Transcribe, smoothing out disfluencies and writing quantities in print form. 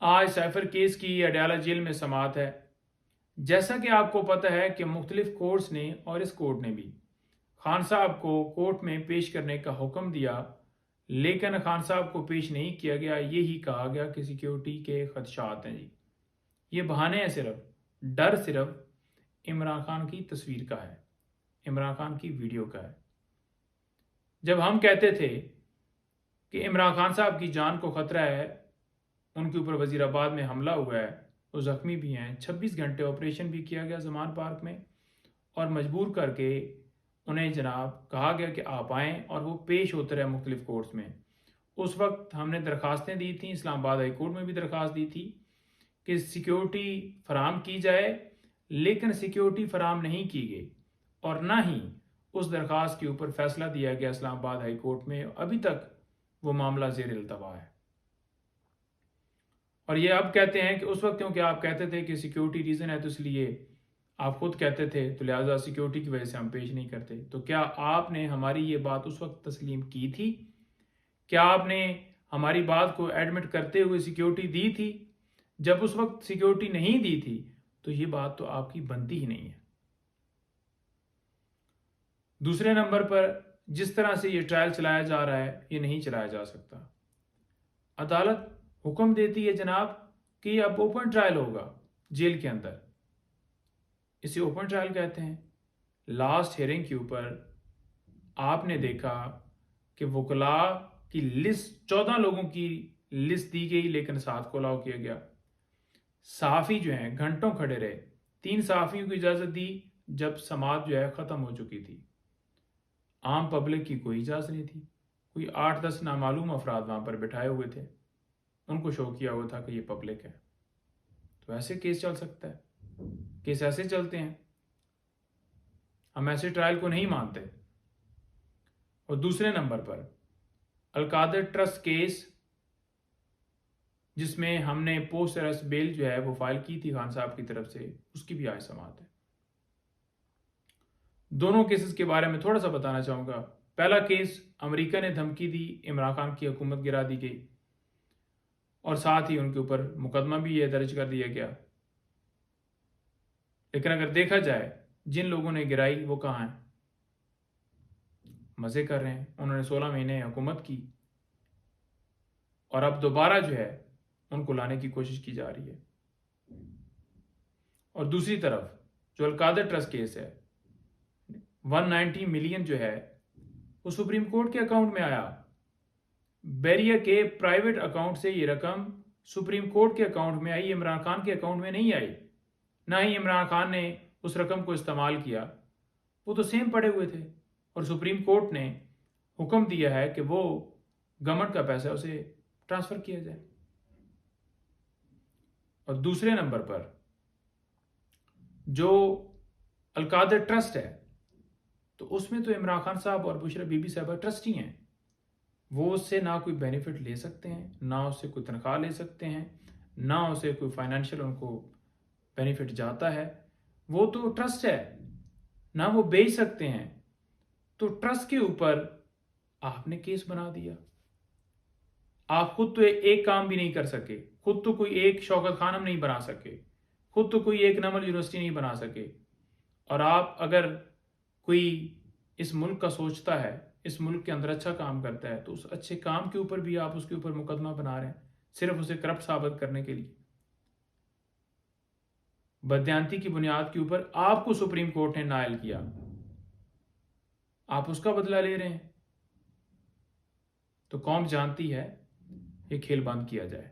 آج cipher case کی Adiala jail میں سماعت ہے۔ جیسا کہ آپ کو پتہ ہے کہ مختلف کورٹس نے اور اس کورٹ نے بھی خان صاحب کو کورٹ میں پیش کرنے کا حکم دیا، لیکن خان صاحب کو پیش نہیں کیا گیا۔ یہی کہا گیا کہ سیکیورٹی کے خدشات ہیں۔ یہ بہانے ہیں، ڈر صرف عمران خان کی تصویر کا ہے، عمران خان کی ویڈیو کا ہے۔ جب ہم کہتے تھے کہ عمران خان صاحب کی جان کو خطرہ ہے، ان کے اوپر وزیر آباد میں حملہ ہوا ہے، وہ زخمی بھی ہیں، 26 گھنٹے آپریشن بھی کیا گیا زمان پارک میں، اور مجبور کر کے انہیں جناب کہا گیا کہ آپ آئیں، اور وہ پیش ہوتے رہے مختلف کورٹس میں۔ اس وقت ہم نے درخواستیں دی تھیں، اسلام آباد ہائی کورٹ میں بھی درخواست دی تھی کہ سیکیورٹی فراہم کی جائے، لیکن سیکیورٹی فراہم نہیں کی گئی، اور نہ ہی اس درخواست کے اوپر فیصلہ دیا گیا اسلام آباد ہائی کورٹ میں۔ ابھی تک وہ معاملہ زیر التوا ہے، اور یہ اب کہتے ہیں کہ اس وقت کیونکہ آپ کہتے تھے کہ سیکیورٹی ریزن ہے تو اس لیے آپ خود کہتے تھے، تو لہٰذا سیکیورٹی کی وجہ سے ہم پیش نہیں کرتے۔ تو کیا آپ نے ہماری یہ بات اس وقت تسلیم کی تھی؟ کیا آپ نے ہماری بات کو ایڈمٹ کرتے ہوئے سیکیورٹی دی تھی؟ جب اس وقت سیکیورٹی نہیں دی تھی تو یہ بات تو آپ کی بنتی ہی نہیں ہے۔ دوسرے نمبر پر جس طرح سے یہ ٹرائل چلایا جا رہا ہے، یہ نہیں چلایا جا سکتا۔ عدالت حکم دیتی ہے جناب کہ یہ اب اوپن ٹرائل ہوگا جیل کے اندر، اسے اوپن ٹرائل کہتے ہیں۔ لاسٹ ہیئرنگ کے اوپر آپ نے دیکھا کہ وکلاء کی لسٹ 14 لوگوں کی لسٹ دی گئی، لیکن 7 کو الاؤ کیا گیا۔ صحافی جو ہیں گھنٹوں کھڑے رہے، 3 صحافیوں کو اجازت دی جب سماعت جو ہے ختم ہو چکی تھی۔ عام پبلک کی کوئی اجازت نہیں تھی، کوئی 8-10 نامعلوم افراد وہاں پر بٹھائے ہوئے تھے، ان کو شو کیا ہوا تھا کہ یہ پبلک ہے۔ تو ایسے کیس چل سکتا ہے؟ کیس ایسے چلتے ہیں؟ ہم ایسے ٹرائل کو نہیں مانتے۔ اور دوسرے نمبر پر القادر ٹرسٹ کیس، جس میں ہم نے پوسٹ ارسٹ بیل جو ہے وہ فائل کی تھی خان صاحب کی طرف سے، اس کی بھی آج سماعت ہے۔ دونوں کیسز کے بارے میں تھوڑا سا بتانا چاہوں گا۔ پہلا کیس، امریکہ نے دھمکی دی، عمران خان کی حکومت گرا دی گئی، اور ساتھ ہی ان کے اوپر مقدمہ بھی یہ درج کر دیا گیا۔ لیکن اگر دیکھا جائے جن لوگوں نے گرائی وہ کہاں ہیں؟ مزے کر رہے ہیں، انہوں نے 16 مہینے حکومت کی، اور اب دوبارہ جو ہے ان کو لانے کی کوشش کی جا رہی ہے۔ اور دوسری طرف جو القادر ٹرسٹ کیس ہے، 190 ملین جو ہے وہ سپریم کورٹ کے اکاؤنٹ میں آیا۔ بیریا کے پرائیویٹ اکاؤنٹ سے یہ رقم سپریم کورٹ کے اکاؤنٹ میں آئی، عمران خان کے اکاؤنٹ میں نہیں آئی۔ نہ ہی عمران خان نے اس رقم کو استعمال کیا، وہ تو سیم پڑے ہوئے تھے، اور سپریم کورٹ نے حکم دیا ہے کہ وہ گورنمنٹ کا پیسہ اسے ٹرانسفر کیا جائے۔ اور دوسرے نمبر پر جو القادر ٹرسٹ ہے، تو اس میں تو عمران خان صاحب اور بشرا بی بی صاحبہ ٹرسٹی ہیں، وہ اس سے نہ کوئی بینیفٹ لے سکتے ہیں، نہ اس سے کوئی تنخواہ لے سکتے ہیں، نہ اسے کوئی فائنینشیل ان کو بینیفٹ جاتا ہے۔ وہ تو ٹرسٹ ہے، نہ وہ بیچ سکتے ہیں۔ تو ٹرسٹ کے اوپر آپ نے کیس بنا دیا۔ آپ خود تو ایک کام بھی نہیں کر سکے، خود تو کوئی ایک شوکت خانم نہیں بنا سکے، خود تو کوئی ایک نمل یونیورسٹی نہیں بنا سکے، اور آپ اگر کوئی اس ملک کا سوچتا ہے، اس ملک کے اندر اچھا کام کرتا ہے، تو اس اچھے کام کے اوپر بھی آپ اس کے اوپر مقدمہ بنا رہے ہیں، صرف اسے کرپٹ ثابت کرنے کے لیے۔ بددیانتی کی بنیاد کے اوپر آپ کو سپریم کورٹ نے نائل کیا، آپ اس کا بدلہ لے رہے ہیں۔ تو قوم جانتی ہے، یہ کھیل بند کیا جائے۔